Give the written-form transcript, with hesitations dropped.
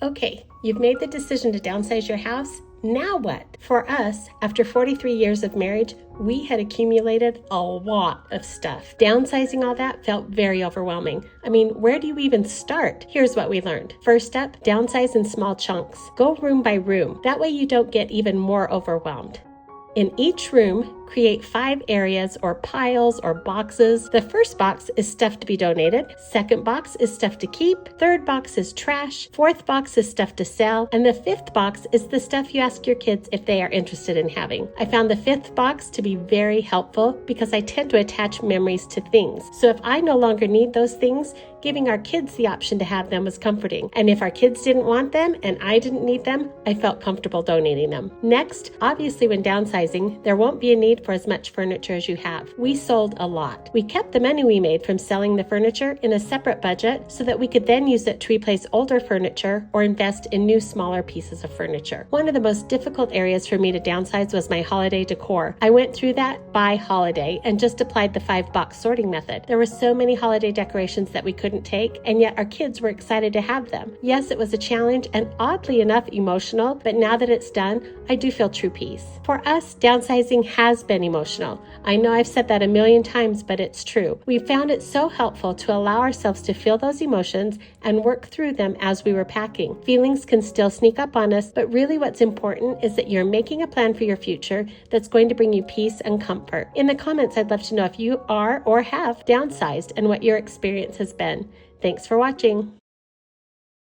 Okay, you've made the decision to downsize your house. Now what? For us, after 43 years of marriage, we had accumulated a lot of stuff. Downsizing all that felt very overwhelming. I mean, where do you even start? Here's what we learned. First up, downsize in small chunks. Go room by room. That way you don't get even more overwhelmed. In each room, create 5 areas or piles or boxes. The first box is stuff to be donated. Second box is stuff to keep. Third box is trash. Fourth box is stuff to sell. And the fifth box is the stuff you ask your kids if they are interested in having. I found the fifth box to be very helpful because I tend to attach memories to things. So if I no longer need those things, giving our kids the option to have them was comforting. And if our kids didn't want them and I didn't need them, I felt comfortable donating them. Next, obviously when downsizing, there won't be a need for as much furniture as you have. We sold a lot. We kept the money we made from selling the furniture in a separate budget so that we could then use it to replace older furniture or invest in new smaller pieces of furniture. One of the most difficult areas for me to downsize was my holiday decor. I went through that by holiday and just applied the 5-box sorting method. There were so many holiday decorations that we couldn't take, and yet our kids were excited to have them. Yes, it was a challenge and oddly enough emotional, but now that it's done, I do feel true peace. For us, downsizing has been emotional. I know I've said that a million times, but it's true. We found it so helpful to allow ourselves to feel those emotions and work through them as we were packing. Feelings can still sneak up on us, but really what's important is that you're making a plan for your future that's going to bring you peace and comfort. In the comments, I'd love to know if you are or have downsized and what your experience has been. Thanks for watching.